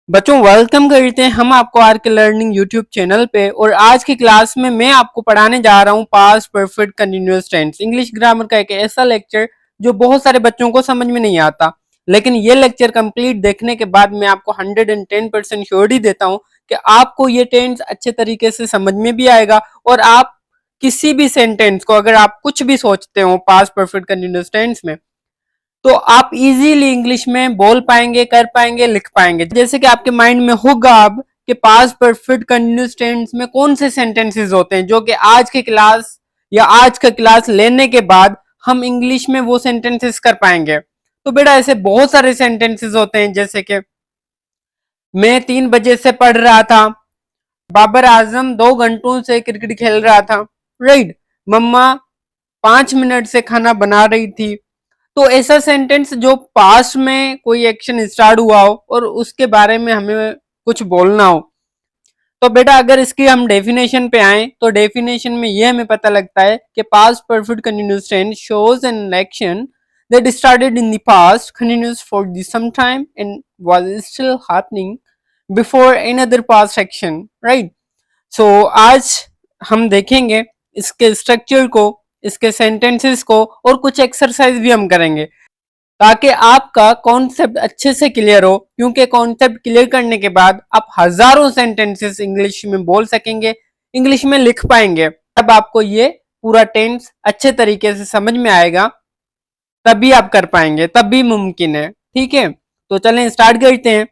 बच्चों वेलकम करते हैं हम आपको आर के लर्निंग यूट्यूब चैनल पे। और आज की क्लास में मैं आपको पढ़ाने जा रहा हूँ past perfect continuous tense English grammar का एक ऐसा लेक्चर जो बहुत सारे बच्चों को समझ में नहीं आता। लेकिन ये लेक्चर कंप्लीट देखने के बाद मैं आपको 110% श्योरिटी देता हूँ कि आपको ये टेंस अच्छे तरीके से समझ में भी आएगा। और आप किसी भी सेंटेंस को अगर आप कुछ भी सोचते हो पास्ट परफेक्ट कंटिन्यूअस टेंस में तो आप इजीली इंग्लिश में बोल पाएंगे, कर पाएंगे, लिख पाएंगे। जैसे कि आपके माइंड में होगा अब कि पास्ट परफेक्ट कंटिन्यूअस टेंस में कौन से सेंटेंसेस होते हैं जो कि आज के क्लास या आज का क्लास लेने के बाद हम इंग्लिश में वो सेंटेंसेस कर पाएंगे। तो बेटा ऐसे बहुत सारे सेंटेंसेस होते हैं, जैसे कि मैं 3 बजे से पढ़ रहा था, बाबर आजम 2 घंटों से क्रिकेट खेल रहा था, राइट, मम्मा 5 मिनट से खाना बना रही थी। तो ऐसा सेंटेंस जो पास्ट में कोई एक्शन स्टार्ट हुआ हो और उसके बारे में हमें कुछ बोलना हो। तो बेटा अगर इसकी हम डेफिनेशन पे आए तो डेफिनेशन में ये हमें पता लगता है कि past perfect continuous tense shows an action that started in the past, continues for the some time and was still happening before another past action, right? So आज हम देखेंगे इसके स्ट्रक्चर को, इसके सेंटेंसेस को, और कुछ एक्सरसाइज भी हम करेंगे ताकि आपका कॉन्सेप्ट अच्छे से क्लियर हो। क्योंकि कॉन्सेप्ट क्लियर करने के बाद आप हजारों सेंटेंसेस इंग्लिश में बोल सकेंगे, इंग्लिश में लिख पाएंगे। तब आपको ये पूरा टेंस अच्छे तरीके से समझ में आएगा, तभी आप कर पाएंगे, तभी मुमकिन है। ठीक है, तो चलें स्टार्ट करते हैं।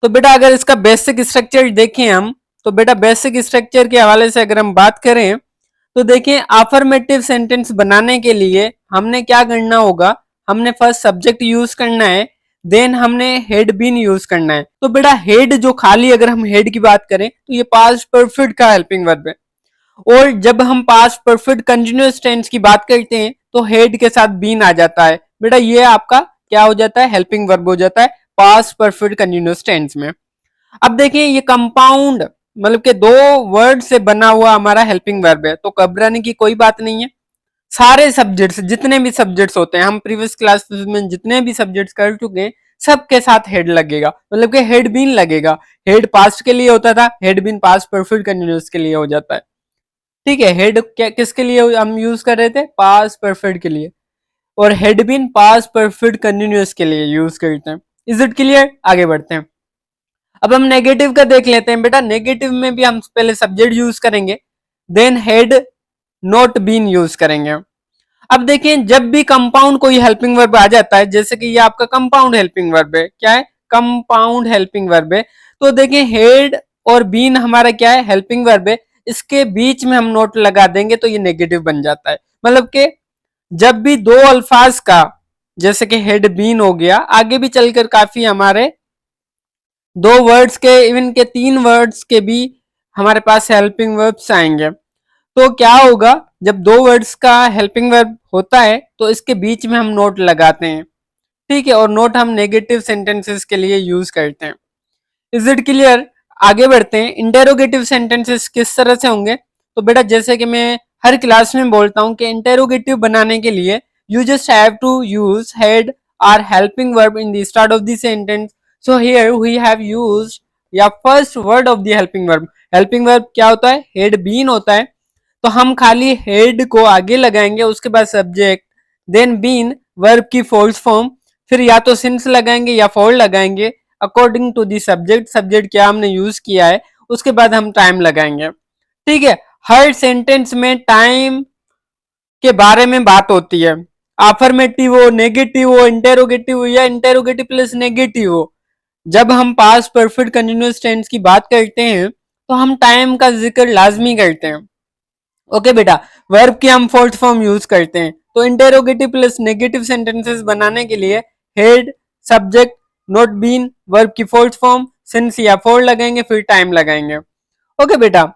तो बेटा अगर इसका बेसिक स्ट्रक्चर देखें हम, तो बेटा बेसिक स्ट्रक्चर के हवाले से अगर हम बात करें तो देखिए अफर्मेटिव सेंटेंस बनाने के लिए हमने क्या करना होगा, हमने फर्स्ट सब्जेक्ट यूज करना है, देन हमने हेड बीन यूज करना है। तो बेटा हेड जो खाली, अगर हम हेड की बात करें तो ये पास्ट परफेक्ट का हेल्पिंग वर्ब है। और जब हम पास्ट परफेक्ट कंटिन्यूअस टेंस की बात करते हैं तो हेड के साथ बीन आ जाता है। बेटा ये आपका क्या हो जाता है, हेल्पिंग वर्ब हो जाता है पास्ट परफेक्ट कंटिन्यूअस टेंस में। अब देखिए ये कंपाउंड मतलब के दो वर्ड से बना हुआ हमारा हेल्पिंग वर्ब है, तो घबराने की कोई बात नहीं है। सारे सब्जेक्ट्स, जितने भी सब्जेक्ट्स होते हैं, हम प्रीवियस क्लासेस में जितने भी सब्जेक्ट्स कर चुके हैं सबके साथ हेड लगेगा, मतलब कि हेड बीन लगेगा। हेड पास्ट के लिए होता था, had been past perfect continuous के लिए हो जाता है। ठीक है, हेड क्या किसके लिए हम यूज कर रहे थे, पास्ट परफेक्ट के लिए, और had been past perfect continuous के लिए यूज करते हैं। Is it clear? आगे बढ़ते हैं। अब हम नेगेटिव का देख लेते हैं। बेटा नेगेटिव में भी हम पहले सब्जेक्ट यूज करेंगे, then had not been use करेंगे। अब देखिए जब भी कंपाउंड कोई हेल्पिंग वर्ब आ जाता है, जैसे कि ये आपका कंपाउंड हेल्पिंग वर्ब है, क्या है, कंपाउंड हेल्पिंग वर्ब है, तो देखिए हेड और बीन हमारा क्या है, हेल्पिंग वर्ब है। इसके बीच में हम नोट लगा देंगे तो ये नेगेटिव बन जाता है। मतलब कि जब भी दो अल्फाज का, जैसे कि हेड बीन हो गया, आगे भी चलकर काफी हमारे दो वर्ड्स के, इवन के 3 वर्ड्स के भी हमारे पास हेल्पिंग वर्ब्स आएंगे। तो क्या होगा, जब दो वर्ड्स का हेल्पिंग वर्ब होता है तो इसके बीच में हम नोट लगाते हैं। ठीक है, और नोट हम नेगेटिव सेंटेंसेस के लिए यूज करते हैं। Is it clear? आगे बढ़ते हैं। इंटेरोगेटिव सेंटेंसेस किस तरह से होंगे, तो बेटा जैसे कि मैं हर क्लास में बोलता हूं कि इंटेरोगेटिव बनाने के लिए you just have to use had और helping verb in the start of the sentence. So here we have used या first word of the helping verb. Helping verb क्या होता है, हेड बीन होता है, तो हम खाली हेड को आगे लगाएंगे, उसके बाद सब्जेक्ट, देन बीन वर्ब की फोर्स फॉर्म, फिर या तो सिंस लगाएंगे या फॉर लगाएंगे according to the subject. Subject क्या हमने यूज किया है, उसके बाद हम टाइम लगाएंगे। ठीक है, हर सेंटेंस में टाइम के बारे में बात होती है, अफर्मेटिव हो, नेगेटिव हो, इंटेरोगेटिव हो या इंटेरोगेटिव प्लस नेगेटिव हो। जब हम पास्ट परफेक्ट कंटिन्यूअस टेंस की बात करते हैं तो हम टाइम का जिक्र लाजमी करते हैं। ओके बेटा, वर्ब की हम फोर्थ फॉर्म यूज करते हैं। तो इंटेरोगेटिव प्लस नेगेटिव सेंटेंसेस बनाने के लिए had, subject, not been, verb की फोर्थ फॉर्म, सिंस या फॉर लगाएंगे, फिर टाइम लगाएंगे। ओके बेटा,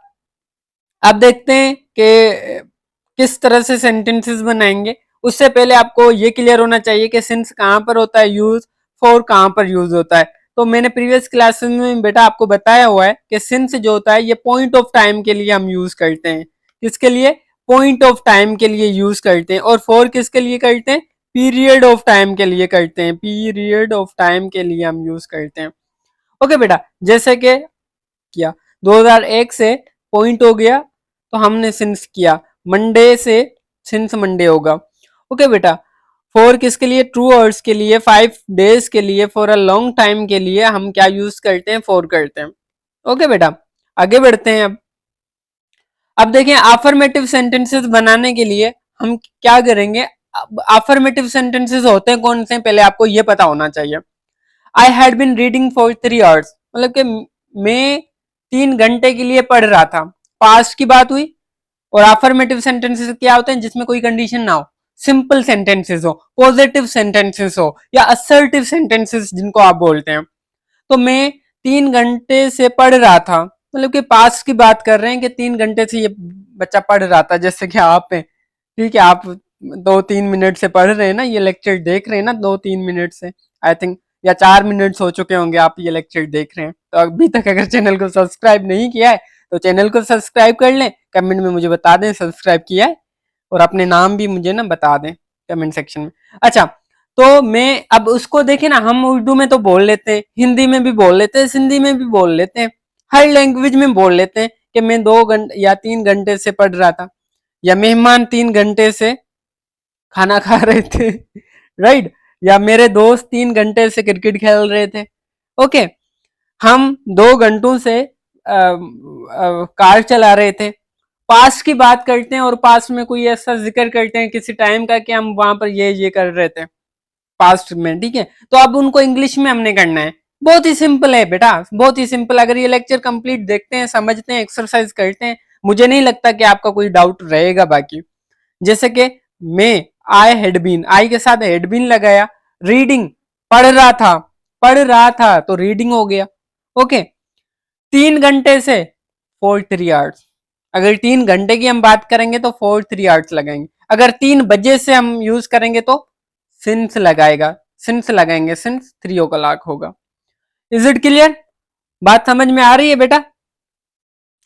अब देखते हैं कि किस तरह से सेंटेंसेस बनाएंगे। उससे पहले आपको ये क्लियर होना चाहिए कि सिंस कहाँ पर होता है यूज, फॉर कहाँ पर यूज होता है। तो मैंने प्रीवियस क्लासेस में बेटा आपको बताया हुआ है कि सिंस जो होता है ये पॉइंट ऑफ टाइम के लिए हम यूज करते हैं। किसके लिए? पॉइंट ऑफ टाइम के लिए यूज करते हैं। और फॉर किसके लिए करते हैं? पीरियड ऑफ टाइम के लिए करते हैं, पीरियड ऑफ टाइम के लिए हम यूज करते हैं। ओके बेटा, जैसे कि किया 2001 से पॉइंट हो गया, तो हमने सिंस किया मंडे से, सिंस मंडे होगा। ओके बेटा, फॉर किसके लिए, ट्रू आवर्स के लिए, 5 डेज के लिए, फॉर अ लॉन्ग टाइम के लिए हम क्या यूज करते हैं, फॉर करते हैं। ओके बेटा, आगे बढ़ते हैं। अब देखिए अफर्मेटिव सेंटेंसेस बनाने के लिए हम क्या करेंगे। अफर्मेटिव सेंटेंसेस होते हैं कौन से, पहले आपको ये पता होना चाहिए। I had been reading for 3 hours, मतलब कि मैं 3 घंटे के लिए पढ़ रहा था, पास्ट की बात हुई। और अफर्मेटिव सेंटेंसेस क्या होते हैं, जिसमें कोई कंडीशन ना हो, सिंपल सेंटेंसेस हो, पॉजिटिव सेंटेंसेस हो, या असर्टिव सेंटेंसेस जिनको आप बोलते हैं। तो मैं 3 घंटे से पढ़ रहा था, मतलब कि पास्ट की बात कर रहे हैं कि 3 घंटे से ये बच्चा पढ़ रहा था, जैसे कि आप हैं, ठीक है, आप 2-3 मिनट से पढ़ रहे हैं ना, ये लेक्चर देख रहे हैं ना 2-3 मिनट से, आई थिंक, या 4 मिनट हो चुके होंगे आप ये लेक्चर देख रहे हैं। तो अभी तक अगर चैनल को सब्सक्राइब नहीं किया है तो चैनल को सब्सक्राइब कर लें, कमेंट में मुझे बता दें सब्सक्राइब किया है, और अपने नाम भी मुझे ना बता दें कमेंट सेक्शन में। अच्छा, तो मैं अब उसको देखे ना, हम उर्दू में तो बोल लेते हैं, हिंदी में भी बोल लेते हैं, सिंधी में भी बोल लेते हैं, हर लैंग्वेज में बोल लेते हैं कि मैं 2 घंटे या 3 घंटे से पढ़ रहा था, या मेहमान 3 घंटे से खाना खा रहे थे, राइट, या मेरे दोस्त 3 घंटे से क्रिकेट खेल रहे थे। ओके, हम 2 घंटों से कार चला रहे थे। पास्ट की बात करते हैं और पास्ट में कोई ऐसा जिक्र करते हैं किसी टाइम का कि हम वहां पर ये कर रहे थे पास्ट में, ठीक है। तो अब उनको इंग्लिश में हमने करना है। बहुत ही सिंपल है बेटा, बहुत ही सिंपल। अगर ये लेक्चर कंप्लीट देखते हैं, समझते हैं, एक्सरसाइज करते हैं, मुझे नहीं लगता कि आपका कोई डाउट रहेगा बाकी। जैसे कि मैं, आई हैड बीन, आई के साथ हैड बीन लगाया, रीडिंग, पढ़ रहा था, पढ़ रहा था तो रीडिंग हो गया। ओके, 3 घंटे से 4 3 आवर्स, अगर 3 घंटे की हम बात करेंगे तो 4 3 आवर्स लगाएंगे। अगर 3 बजे से हम यूज करेंगे तो सिंस लगाएगा, सिंस लगाएंगे, सिंस 3 o'clock होगा। Is it clear? बात समझ में आ रही है बेटा?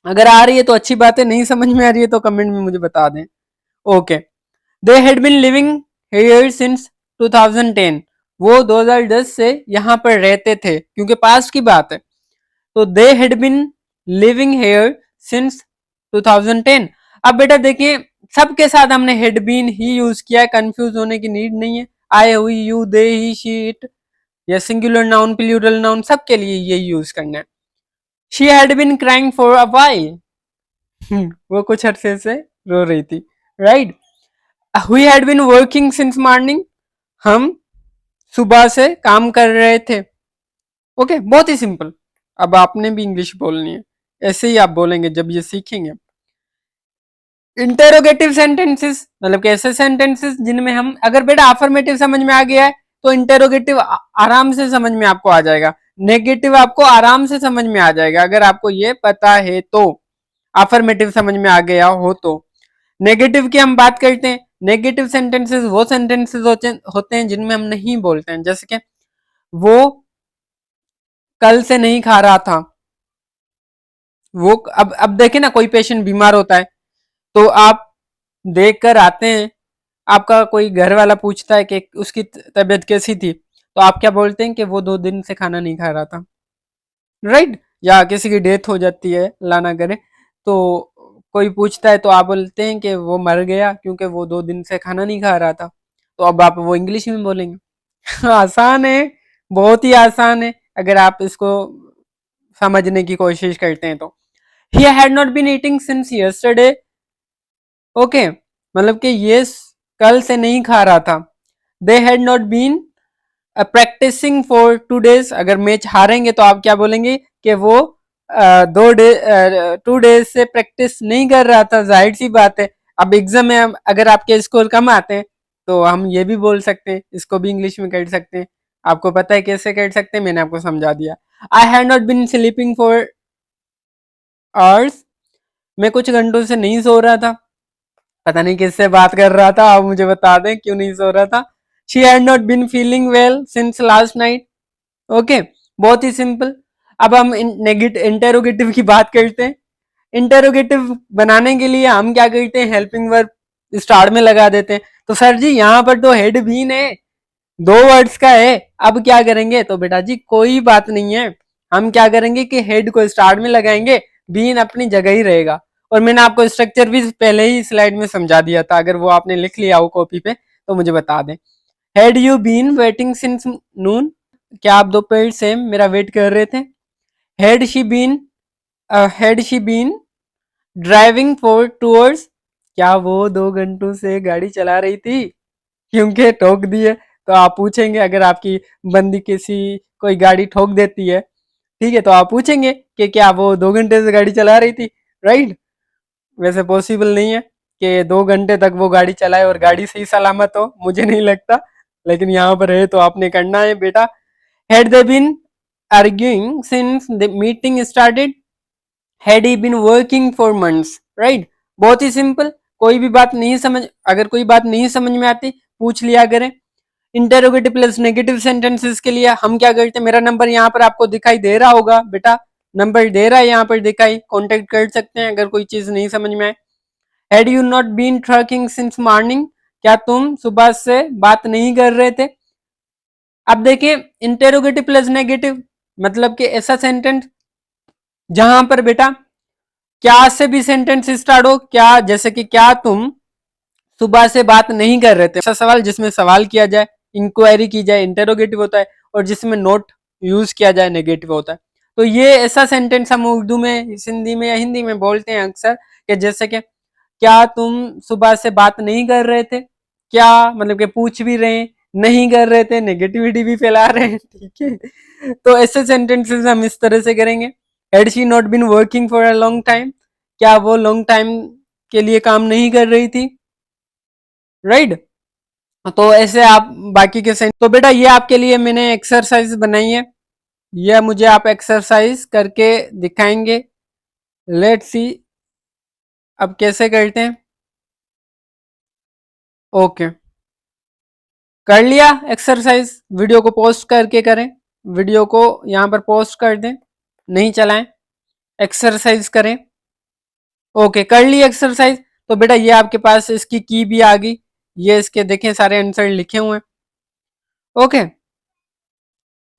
अगर आ रही है तो अच्छी बात है, नहीं समझ में आ रही है तो कमेंट में मुझे बता दें। Okay, they had been living here since 2010, वो 2010 से यहाँ पर रहते थे, क्योंकि पास्ट की बात है। तो they had been living here since 2010। अब बेटा देखिए, सबके साथ हमने हैड बीन ही यूज किया है, कंफ्यूज होने की नीड नहीं है। I, we, you, they, he, she, it, या सिंगुलर नाउन, प्लूरल नाउन, सबके लिए ये यूज करना है। She had been crying for a while, वो कुछ अरसे से रो रही थी, right. We had been working since morning, हम सुबह से काम कर रहे थे। ओके, बहुत ही सिंपल। अब आपने भी इंग्लिश बोलनी है, ऐसे ही आप बोलेंगे जब ये सीखेंगे। इंटेरोगेटिव सेंटेंसेस, मतलब कि ऐसे सेंटेंसेस जिनमें हम, अगर बेटा अफर्मेटिव समझ में आ गया है तो इंटेरोगेटिव आराम से समझ में आपको आ जाएगा, नेगेटिव आपको आराम से समझ में आ जाएगा, अगर आपको ये पता है तो। अफर्मेटिव समझ में आ गया हो तो। नेगेटिव की हम बात करते हैं। नेगेटिव सेंटेंसेस वो सेंटेंसेस होते हैं जिनमें हम नहीं बोलते हैं, जैसे कि वो कल से नहीं खा रहा था। वो अब देखे ना, कोई पेशेंट बीमार होता है तो आप देख कर आते हैं, आपका कोई घर वाला पूछता है कि उसकी तबीयत कैसी थी, तो आप क्या बोलते हैं कि वो 2 दिन से खाना नहीं खा रहा था, राइट। या किसी की डेथ हो जाती है, अल्लाह ना करे, तो कोई पूछता है तो आप बोलते हैं कि वो मर गया क्योंकि वो 2 दिन से खाना नहीं खा रहा था। तो अब आप वो इंग्लिश में बोलेंगे। आसान है, बहुत ही आसान है, अगर आप इसको समझने की कोशिश करते हैं तो। He had not been eating since yesterday, okay, मतलब कि ये कल से नहीं खा रहा था। They had not been practising for 2 days, अगर मैच हारेंगे तो आप क्या बोलेंगे कि वो 2 डेज से प्रैक्टिस नहीं कर रहा था, जाहिर सी बात है। अब एग्जाम में अगर आपके स्कोर कम आते हैं तो हम ये भी बोल सकते हैं, इसको भी इंग्लिश में कर सकते हैं। आपको पता है कैसे कर सकते हैं, मैंने आपको समझा दिया। I had not been sleeping for hours, मैं कुछ घंटों से नहीं सो रहा था। पता नहीं किससे बात कर रहा था, आप मुझे बता दें क्यों नहीं सो रहा था। She had not been feeling well since last night, okay, बहुत ही सिंपल। अब हम नेगेटिव इंटेरोगेटिव की बात करते हैं। इंटेरोगेटिव बनाने के लिए हम क्या करते हैं, हेल्पिंग वर्ब स्टार्ट में लगा देते हैं। तो सर जी यहाँ पर तो हेड बीन है, 2 वर्ड्स का है, अब क्या करेंगे, तो बेटा जी कोई बात नहीं है, हम क्या करेंगे कि हेड को स्टार्ट में लगाएंगे, बीन अपनी जगह ही रहेगा। और मैंने आपको स्ट्रक्चर भी पहले ही स्लाइड में समझा दिया था, अगर वो आपने लिख लिया हो कॉपी पे तो मुझे बता दें। Had you been waiting since noon, क्या आप दोपहर से मेरा वेट कर रहे थे? Had she been driving for 2 hours, क्या वो 2 घंटों से गाड़ी चला रही थी? क्योंकि ठोक दी है तो आप पूछेंगे, अगर आपकी बंदी किसी कोई गाड़ी ठोक देती है, ठीक है, तो आप पूछेंगे कि क्या वो 2 घंटे से गाड़ी चला रही थी, राइट? वैसे पॉसिबल नहीं है कि 2 घंटे तक वो गाड़ी चलाए और गाड़ी सही सलामत हो, मुझे नहीं लगता, लेकिन यहाँ पर है तो आपने करना है बेटा। Had they been arguing since the meeting started, had he been working for months, right? बहुत ही सिंपल, कोई भी बात नहीं समझ, अगर कोई बात नहीं समझ में आती पूछ लिया करें। इंटेरोगेटिव प्लस नेगेटिव सेंटेंसेस के लिए हम क्या करते हैं, मेरा नंबर यहाँ पर आपको दिखाई दे रहा होगा बेटा, नंबर दे रहा है यहाँ पर दिखाई, कांटेक्ट कर सकते हैं अगर कोई चीज नहीं समझ में आए। Had you not been trekking since morning, क्या तुम सुबह से बात नहीं कर रहे थे? अब देखिए, इंटेरोगेटिव प्लस नेगेटिव मतलब कि ऐसा सेंटेंस जहां पर बेटा क्या से भी सेंटेंस स्टार्ट हो, क्या, जैसे कि क्या तुम सुबह से बात नहीं कर रहे थे, ऐसा सवाल जिसमें सवाल किया जाए, इंक्वायरी की जाए, इंटेरोगेटिव होता है, और जिसमें नोट यूज किया जाए नेगेटिव होता है। तो ये ऐसा सेंटेंस हम उर्दू में, हिंदी में या हिंदी में बोलते हैं अक्सर, कि जैसे कि क्या तुम सुबह से बात नहीं कर रहे थे, क्या मतलब कि पूछ भी रहे हैं, नहीं कर रहे थे, नेगेटिविटी भी फैला रहे हैं, ठीक है। तो ऐसे सेंटेंसेस हम इस तरह से करेंगे। Had she not been working for a long time, क्या वो लॉन्ग टाइम के लिए काम नहीं कर रही थी, राइट? तो ऐसे आप बाकी के सेंटेंस, तो बेटा ये आपके लिए मैंने एक्सरसाइज बनाई है, यह मुझे आप एक्सरसाइज करके दिखाएंगे। लेट्स सी अब कैसे करते हैं। ओके, कर लिया एक्सरसाइज, वीडियो को पोस्ट करके करें, वीडियो को यहाँ पर पोस्ट कर दें, नहीं चलाएं, एक्सरसाइज करें। ओके, कर ली एक्सरसाइज। तो बेटा ये आपके पास इसकी की भी आ गई, ये इसके देखें सारे आंसर लिखे हुए हैं। ओके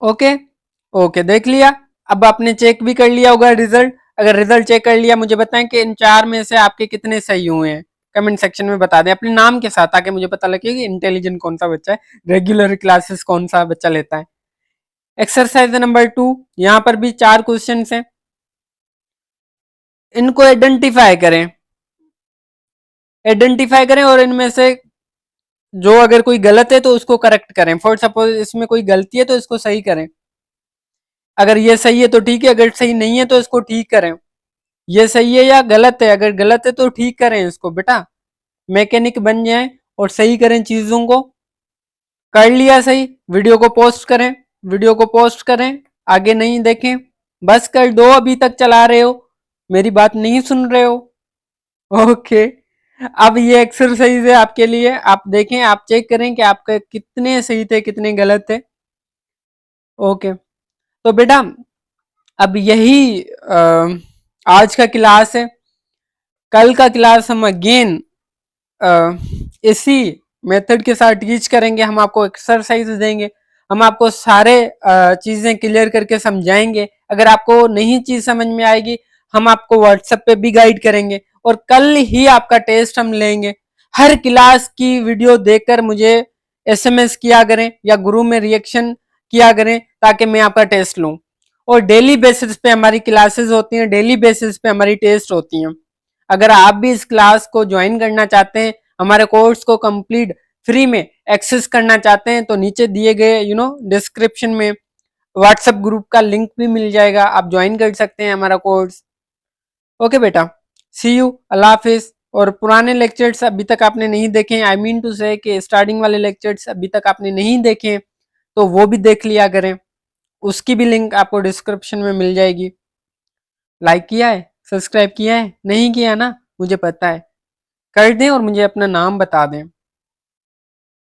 ओके ओके, देख लिया। अब आपने चेक भी कर लिया होगा रिजल्ट, अगर रिजल्ट चेक कर लिया मुझे बताएं कि इन 4 में से आपके कितने सही हुए हैं, कमेंट सेक्शन में बता दें अपने नाम के साथ, ताकि मुझे पता लगे कि इंटेलिजेंट कौन सा बच्चा है, रेगुलर क्लासेस कौन सा बच्चा लेता है। एक्सरसाइज नंबर 2, यहाँ पर भी 4 क्वेश्चन हैं, इनको आइडेंटिफाई करें, आइडेंटिफाई करें और इनमें से जो अगर कोई गलत है तो उसको करेक्ट करें। फॉर सपोज इसमें कोई गलती है तो इसको सही करें, अगर ये सही है तो ठीक है, अगर सही नहीं है तो इसको ठीक करें। ये सही है या गलत है, अगर गलत है तो ठीक करें इसको बेटा, मैकेनिक बन जाए और सही करें चीजों को। कर लिया सही, वीडियो को पोस्ट करें, वीडियो को पोस्ट करें, आगे नहीं देखें, बस कर दो, अभी तक चला रहे हो, मेरी बात नहीं सुन रहे हो। ओके, अब ये एक्सरसाइज है आपके लिए, आप देखें, आप चेक करें कि आपके कितने सही थे कितने गलत थे। ओके, तो बेटा अब यही आज का क्लास है, कल का क्लास हम अगेन इसी मेथड के साथ टीच करेंगे, हम आपको एक्सरसाइज देंगे, हम आपको सारे चीजें क्लियर करके समझाएंगे। अगर आपको नहीं चीज समझ में आएगी हम आपको व्हाट्सएप पे भी गाइड करेंगे, और कल ही आपका टेस्ट हम लेंगे। हर क्लास की वीडियो देखकर मुझे एसएमएस किया करें या ग्रुप में रिएक्शन किया करें, ताकि मैं आपका टेस्ट लूं। और डेली बेसिस पे हमारी क्लासेस होती हैं, डेली बेसिस पे हमारी टेस्ट होती हैं। अगर आप भी इस क्लास को ज्वाइन करना चाहते हैं, हमारे कोर्स को कंप्लीट फ्री में एक्सेस करना चाहते हैं, तो नीचे दिए गए डिस्क्रिप्शन में व्हाट्सएप ग्रुप का लिंक भी मिल जाएगा, आप ज्वाइन कर सकते हैं हमारा कोर्स। ओके बेटा, सी यू, अल्लाह हाफिज। और पुराने लेक्चर्स अभी तक आपने नहीं देखे, आई मीन टू से कि स्टार्टिंग वाले लेक्चर्स अभी तक आपने नहीं देखे, तो वो भी देख लिया करें, उसकी भी लिंक आपको डिस्क्रिप्शन में मिल जाएगी। लाइक किया है, सब्सक्राइब किया है, नहीं किया ना, मुझे पता है, कर दें और मुझे अपना नाम बता दें।